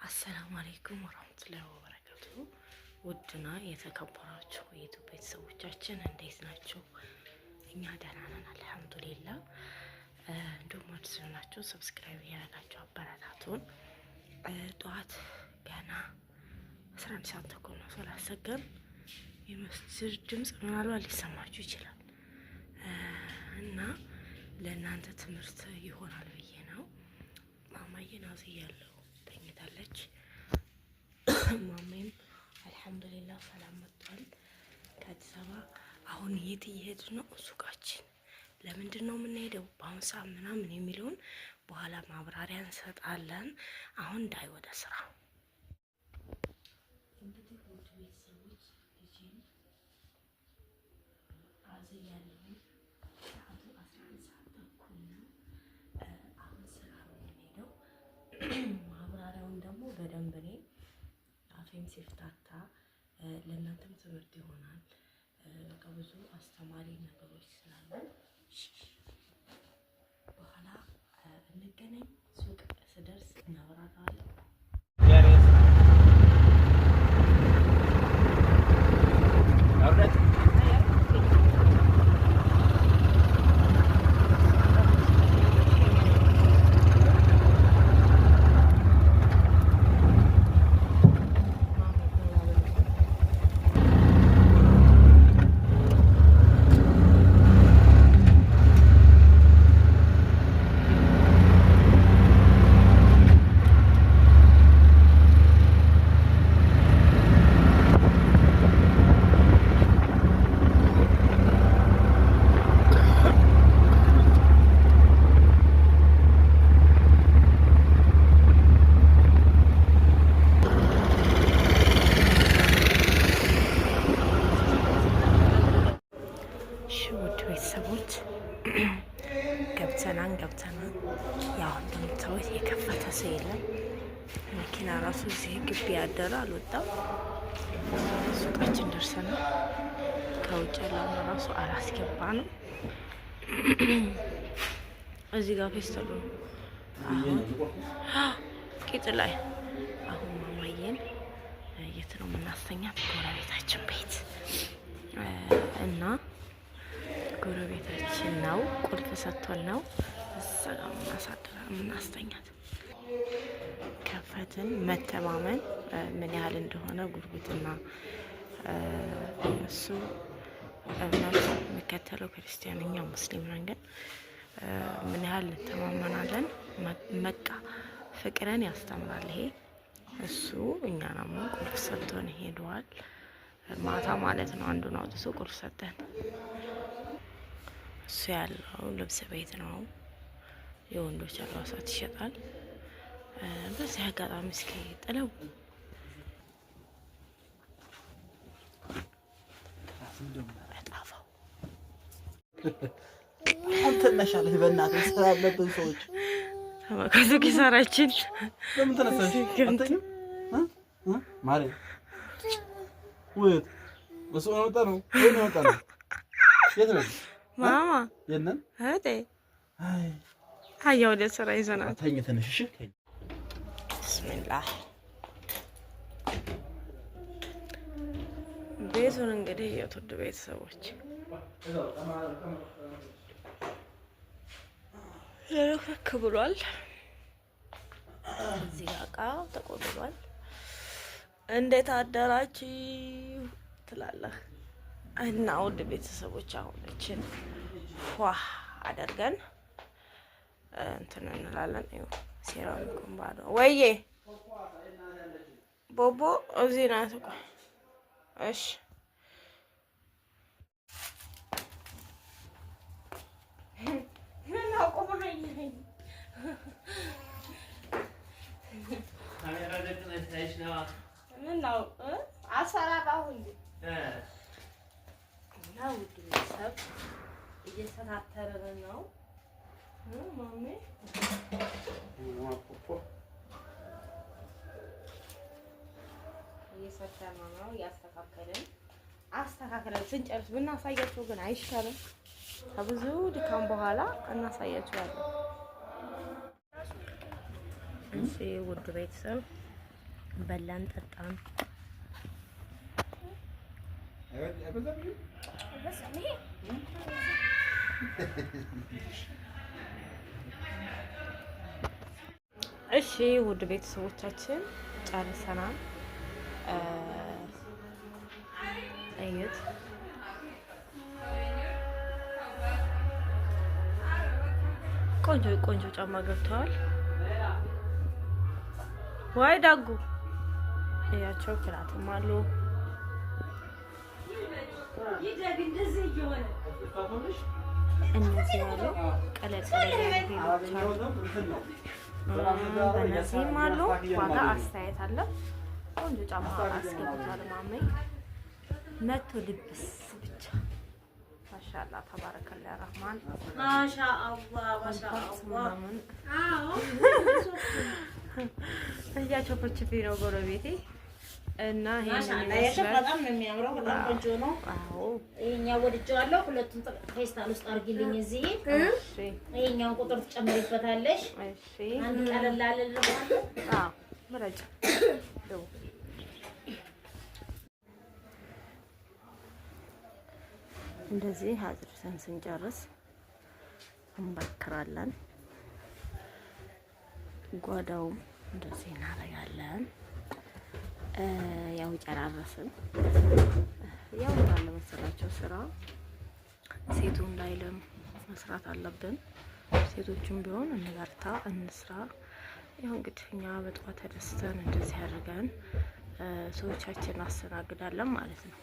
አሰላሙ አለይኩም ወራህመቱላሂ ወበረካቱ። ውድና የተከበራችሁ የዩቲዩብ ቤተሰቦቻችን እንዴት ናችሁ? እኛ ደህና ነን አልሐምዱሊላህ። እንደውም አዲስ ናችሁ ሰብስክራይብ ያደረጋችሁ አበረታቱን። ጠዋት ገና 11 ሰዓት ተኩል ነው ስላሰገን የመስጂድ ድምጽ ምናልባት ሊሰማችሁ ይችላል እና ለእናንተ ትምህርት ይሆናል ብዬ ነው። ማማዬን አዝያለሁ ተኝታለች። ማማዬም አልሐምዱሊላህ ሰላም መጥቷል ከአዲስ አበባ። አሁን የት እየሄድን ነው? ሱቃችን። ለምንድን ነው የምንሄደው በአሁን ሰዓት ምናምን የሚለውን በኋላ ማብራሪያ እንሰጣለን። አሁን ዳይ ወደ ስራ። እንግዲህ ውድ ቤተሰቦች ልጄን አዝያለሁ። ሰዓቱ 11 ሰዓት ተኩል ነው። አሁን ስራ ነው የምንሄደው። ማብራሪያውን ደግሞ በደንብ እኔ አፌም ሲፍታታ ለእናንተም ትምህርት ይሆናል። በቃ ብዙ አስተማሪ ነገሮች ስላሉ በኋላ እንገናኝ። ሱቅ ስደርስ እናብራራለን። ውድ ቤተሰቦች ገብተናል። ያው እንደምታዩት የከፈተ ሰው የለም። መኪና ራሱ እዚህ ግቢ ያደረ አልወጣም። ሱቃችን ደርሰናል። ከውጭ ያለውን ራሱ አላስገባንም። እዚህ ጋር ፌስታሉ አሁን ቂጥ ላይ አሁን ማማዬን የት ነው የምናስተኛት? ጎረቤታችን ቤት እና ጎረቤታችን ነው ቁልፍ ሰጥቶን ነው እዛ ጋር የምናስተኛት። ከፈትን። መተማመን ምን ያህል እንደሆነ ጉርብትና እሱ እምነት የሚከተለው ክርስቲያንኛ ሙስሊም ነን፣ ግን ምን ያህል እንተማመናለን። መቃ ፍቅርን ያስተምራል ይሄ እሱ። እኛ ደግሞ ቁልፍ ሰጥቶን ሄደዋል። ማታ ማለት ነው። አንዱን አውጥቶ ቁልፍ ሰጠን። እሱ ያለው ልብስ ቤት ነው። የወንዶች አልባሳት ይሸጣል። በዚህ አጋጣሚ እስኪ ጥለው ጣፋው አንተ ነሻለህ። በእናትህ ስራ ያለብን ሰዎች ተመካቱ ኪሳራችን ለምን ተነሳሽ? አንተ ማሪ ወይት በሱ ወጣ ነው ወይ ወጣ ነው? የት ነው ማማ? የነን እህቴ አይ ወደ ስራ ይዘናል። ተኝ ተነሽ። እሺ ቢስሚላህ። ቤቱን እንግዲህ የውድ ቤተሰቦች ለረከክ ብሏል። እዚህ ጋር እቃ ተቆልሏል። እንዴት አደራችሁ ትላለህ እና ውድ ቤተሰቦች አሁን እችን ፏ አደርገን እንትን እንላለን። ይኸው ሴራሚኩን ባዶ ወይዬ ቦቦ እዚህ ናት እኮ። እሺ ምነው አስፈራራሁ እንዴ? እና ውድ ቤተሰብ እየተከታተልን ነው። ማሜ እየሰራን ነው። አስተካክለን ስንጨርስ ብናሳያቸው ግን አይሻልም? ከብዙ ድካም በኋላ እናሳያቸዋለን። እሺ ውድ ቤተሰብ በላን ጠጣን። እሺ ውድ ቤተሰቦቻችን ጨርሰናል። እዩት ቆንጆ ቆንጆ ጫማ ገብተዋል። ዋይ ዳጉ እያቸው ፍላትም አሉ። እነዚህ ያሉ ቀለል ቀለል በእነዚህም አሉ። ዋጋ አስተያየት አለ። ቆንጆ ጫማ አስገብቷል። ማሜ መቶ ልብስ ብቻ ማሻአላ ተባረከላ ረህማን ማሻአላ እያቸው ኮችፌ ነው ጎረቤቴ እና ይሄንን በጣም ነው የሚያምረው። በጣም ቆንጆ ነው። አዎ ይሄኛው ወድጄዋለሁ። ሁለቱም ፌስታል ውስጥ አድርጊልኝ። እዚህ እሺ ይሄኛውን ቁጥር ትጨምሪበታለሽ። እሺ አንድ ቀለል አለ ለማለት አዎ ምረጭ ደው እንደዚህ አድርሰን ስንጨርስ እንበክራለን። ጓዳውም እንደዚህ እናደርጋለን። ያው ጨራረስን። ያው እንዳለ መሰላቸው ስራ ሴቱ እንዳይለም መስራት አለብን። ሴቶቹም ቢሆን እንበርታ እንስራ። ያው እንግዲህ እኛ በጠዋት ተደስተን እንደዚህ አድርገን ሰዎቻችን እናስተናግዳለን ማለት ነው።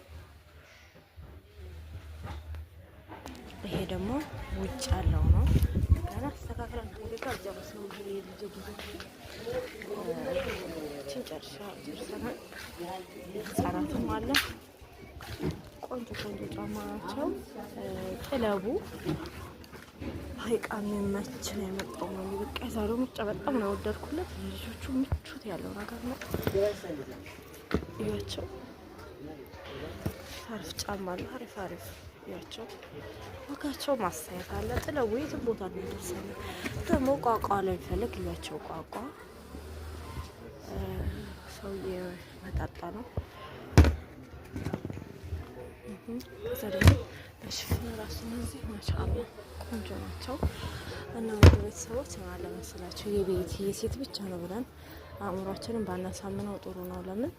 ይሄ ደግሞ ውጭ ያለው ነው። ገና አስተካክለን ጨርሰናል። ህጻናትም አለ። ቆንጆ ቆንጆ ጫማ ናቸው። ጥለቡ ሀይቃ የሚመች ነው የመጣው ነው። በቃ ዛሬው ምርጫ በጣም ነው የወደድኩለት። ልጆቹ ምቾት ያለው ነገር ነው። ይኸቸው አሪፍ ጫማ አለ። አሪፍ አሪፍ ያቸው ዋጋቸው ማስተያየት አለ። ጥለቡ የትም ቦታ ነው ደርሰን ደግሞ ቋቋ ላይ ፈልግ ያቸው ቋቋ ሰውዬ መጣጣ ነው። ከዛ ደግሞ በሽፍን ራሱ እነዚህ ማሻአላ ቆንጆ ናቸው። እና ወደ ቤተሰቦች ማለ መሰላቸው የቤት የሴት ብቻ ነው ብለን አእምሯችንን ባናሳምነው ጥሩ ነው። ለምን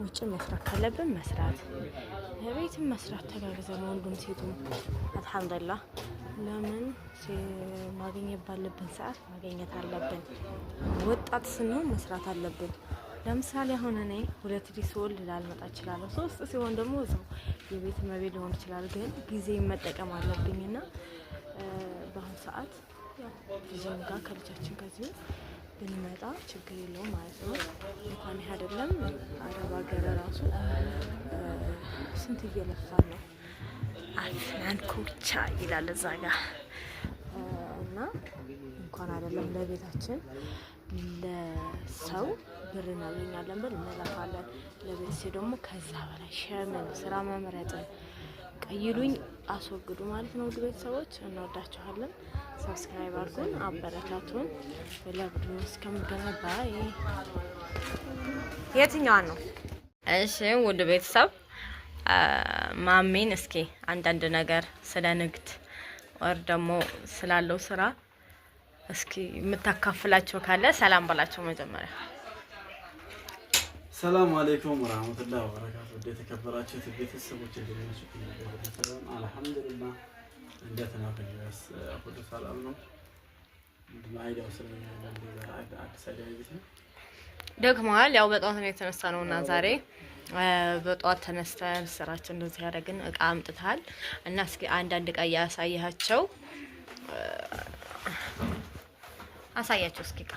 ውጭ መስራት ካለብን መስራት፣ የቤትም መስራት ተጋግዘን ወንዱም ሴቱም አልሐምዱሊላህ። ለምን ማግኘት ባለብን ሰዓት ማግኘት አለብን። ወጣት ስንሆን መስራት አለብን። ለምሳሌ አሁን እኔ 2 ልጅ ስወልድ ላልመጣ እችላለሁ። 3 ሲሆን ደግሞ እዛው የቤት መቤት ሊሆን ይችላል። ግን ጊዜ መጠቀም አለብኝና በአሁኑ ሰዓት ያው ልጅም ጋር ከልጃችን ከዚህ ብንመጣ ችግር የለውም ማለት ነው። እንኳን ይሄ አይደለም አረብ ሀገር ራሱ ስንት እየለፋን ነው። አፍናን ኩቻ ይላል እዛ ጋር እና እንኳን አይደለም ለቤታችን ለሰው ብር እናገኛለን ብለን እንለፋለን። ለቤተሰብ ደግሞ ከዛ በላይ ሸምን ስራ መምረጥን ቀይሉኝ አስወግዱ ማለት ነው። ውድ ቤተሰቦች እንወዳችኋለን። ሰብስክራይብ አድርጉን፣ አበረታቱን። ለቪዲዮ እስከምንገናኝ ባይ። የትኛዋን ነው? እሺ ውድ ቤተሰብ ማሜን እስኪ አንዳንድ ነገር ስለ ንግድ ወር ደግሞ ስላለው ስራ እስኪ የምታካፍላቸው ካለ ሰላም ባላቸው። መጀመሪያ ሰላም አለይኩም ወራህመቱላሂ ወበረካቱ። የተከበራችሁ ቤተሰቦች እንደምናችሁ አልሐምዱሊላህ። እንዴት ነው? ከኛስ ሁሉ ሰላም ነው? አይዲያው ስለኛል አዲስ አይዲያ ቤት ነው ደግሞሃል። ያው በጠዋት ነው የተነሳ ነውና ዛሬ በጠዋት ተነስተን ስራችን እንደዚህ ያደረግን እቃ አምጥታል እና እስኪ አንዳንድ እቃ ያሳያቸው አሳያቸው እስኪ እቃ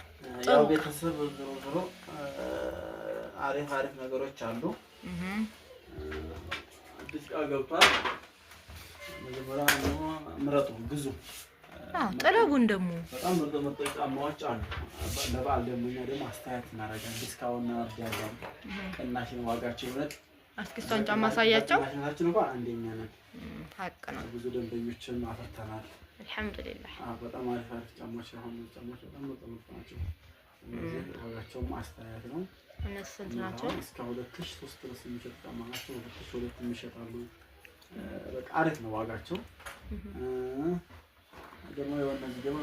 ያው ቤተሰብ ዞሮ አሪፍ አሪፍ ነገሮች አሉ። አዲስ እቃ ገብቷል። መጀመሪያ ነው ምረጡ ግዙ። ጥለቡን ደግሞ በጣም ምርጥ ጫማዎች አሉ። ለበዓል ደግሞ እኛ ደግሞ አስተያየት እናደርጋለን። ዲስካውንት እናደርጋለን። ቅናሽ ነው ዋጋቸው ይሆናል። አስኪስቷን ጫማ አሳያቸው። ቅናሽናችን እንኳን አንደኛ ነን። ሀቅ ነው። ብዙ ደንበኞችን አፈርተናል። አልሐምዱሊላህ። በጣም አሪፍ አሪፍ ጫማዎች አሁን ጫማዎች በጣም ምርጥ ናቸው። እነዚህ ዋጋቸውም አስተያየት ነው። እነሱ ስንት ናቸው? እስከ 2003 ድረስ የሚሸጡ ጫማ ናቸው። 2002 የሚሸጣሉ። በቃ አሪፍ ነው ዋጋቸው። ደግሞ የወነዚህ ደግሞ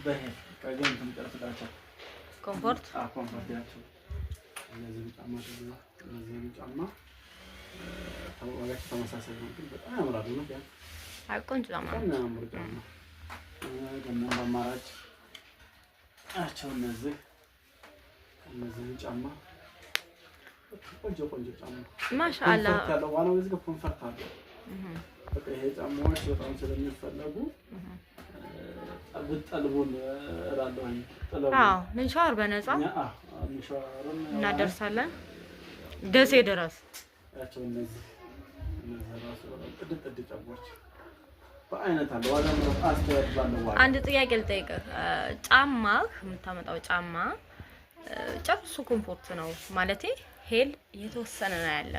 በሄል ከገን ተምጨርስላቸው ኮምፎርት ያቸው እነዚህ ጫማ ደግሞ እነዚህ ጫማ ዋጋቸው ተመሳሳይ ነው፣ ግን በጣም ያምራሉ ነው ያ ቆንጆ ጫማ ነው። ደግሞ በአማራጭ አቸው እነዚህ ጫማ ቆንጆ ጫማ ማሻአላ ያለው ዋናው እዚህ ጋር ኮምፎርት አለ። በቃ ይሄ ጫማዎች በጣም ስለሚፈለጉ ብትጠልቡን እላለሁኝ። ምንሻወር በነፃ እናደርሳለን ደሴ ድረስ። ያቸው እነዚህ ራሱ ጥድ ጫማዎች በአይነት አለ። ዋጋ ነው አስተያየት ባለው ዋጋ። አንድ ጥያቄ ልጠይቅህ። ጫማህ የምታመጣው ጫማ ጨርሱ ኮምፎርት ነው ማለቴ ሄል የተወሰነ ነው ያለ።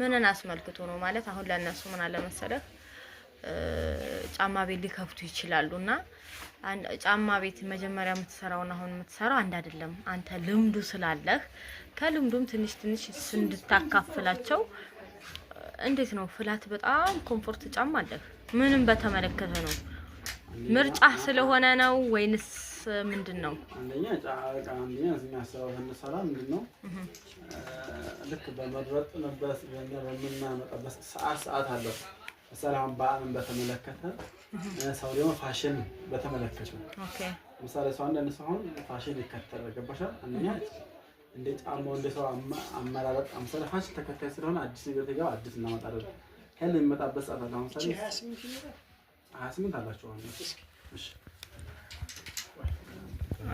ምንን አስመልክቶ ነው ማለት አሁን ለነሱ ምን አለ መሰለህ ጫማ ቤት ሊከፍቱ ይችላሉና ጫማ ቤት መጀመሪያ የምትሰራውና አሁን የምትሰራው አንድ አይደለም። አንተ ልምዱ ስላለህ ከልምዱም ትንሽ እንድታካፍላቸው እንዴት ነው ፍላት በጣም ኮምፎርት ጫማ አለህ? ምንም በተመለከተ ነው ምርጫ ስለሆነ ነው ወይንስ ምንድነው? አንደኛ የሚያሰራው እንሰራ ምንድነው ልክ በመረጥ ነበር በምናመጣበት ሰዓት አለው። ሰላም በዓልን በተመለከተ ሰው ደግሞ ፋሽን በተመለከተ ኦኬ ለምሳሌ ሰው አንድ ሰው ፋሽን ይከተላል። ገባሻል? አንደኛ እንደ ጫማው እንደ ሰው አመራረጥ አምሳሌ ፋሽን ተከታይ ስለሆነ አዲስ ነገር ተጋው አዲስ እናመጣለን። ከለ የሚመጣበት ሰዓት አለ። አምሳሌ 28 አላችሁ አሁን።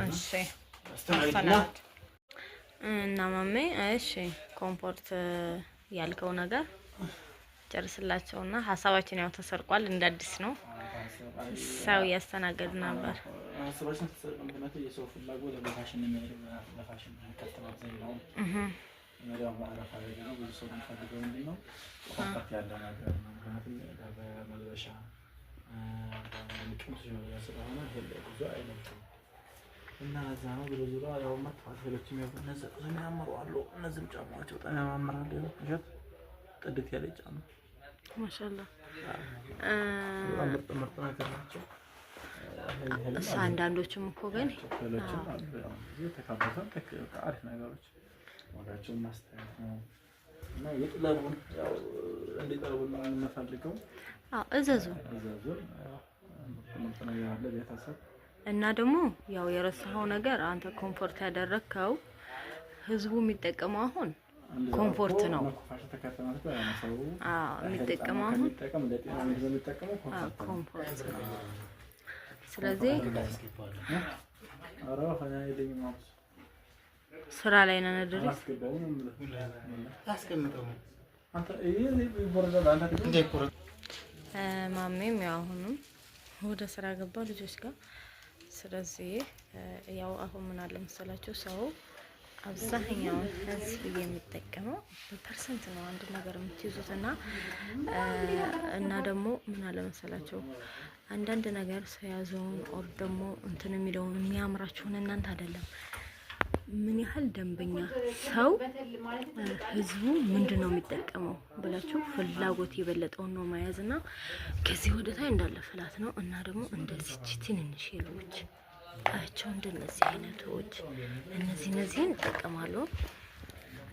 እሺ እና ማሜ እሺ ኮምፎርት ያልከው ነገር ጨርስላቸውና ሀሳባችን ያው ተሰርቋል። እንደ አዲስ ነው ሰው ያስተናገድ ነበር። ሀሳባችን ተሰርቋል። ምክንያቱ የሰው ፍላጎት ለፋሽን ለፋሽን ከተማው ዘይነው መሪያው ማረፍ አለ ነው። ብዙ ሰው የሚፈልገው ምንድነው ኮምፎርት ያለው ነገር ነው። ምክንያቱም በመልበሻ ምንጭም ስለሆነ ብዙ አይነት እና እዛ ነው ብሎ ዙራ ያው መጥፋት ሌሎችም ያው እነዚህ ያማሩ አሉ። እነዚህም ጫማዎች በጣም ያማምራሉ። ይሄ ጥድት ያለ ጫማ ማሻአላ ምርጥ ነገር ናቸው። አንዳንዶቹም እኮ ግን ሌሎችም ተካበተን አሪፍ ነገሮች ዋጋቸውን ማስተያየት ነው እና የጥለቡን ያው እንዲጠልቡን ነው የምንፈልገው። እዘዙ ያለ ቤተሰብ እና ደግሞ ያው የረሳኸው ነገር አንተ ኮምፎርት ያደረግከው ህዝቡ የሚጠቀመው አሁን ኮምፎርት ነው። የሚጠቀመው አሁን ኮምፎርት ነው። ስለዚህ ስራ ላይ ነን አይደል? ማሜም ያው አሁንም ወደ ስራ ገባ ልጆች ጋር። ስለዚህ ያው አሁን ምን አለ መሰላችሁ ሰው አብዛኛውን ህዝብ የሚጠቀመው በፐርሰንት ነው አንድ ነገር የምትይዙትና እና ደግሞ ምን አለ መሰላችሁ አንዳንድ ነገር ሰያዘውን ኦር ደግሞ እንትን የሚለውን የሚያምራችሁን እናንተ አይደለም ምን ያህል ደንበኛ ሰው ህዝቡ ምንድነው የሚጠቀመው ብላችሁ ፍላጎት የበለጠውን ነው ማያዝና ከዚህ ወደታይ እንዳለ ፍላት ነው እና ደግሞ እንደዚህ ትንንሽ ሄሎች አቸው እንደነዚህ አይነቶች እነዚህን ይጠቀማሉ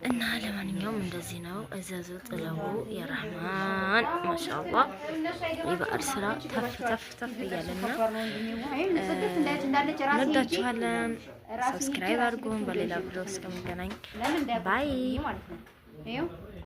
እና ለማንኛውም እንደዚህ ነው። እዘዙ ጥለቡ የረህማን ማሻአላህ የበዓል ስራ ተፍ እያለና እንወዳችኋለን። ሰብስክራይብ አድርጉን። በሌላ ቪዲዮ እስከምንገናኝ ባይ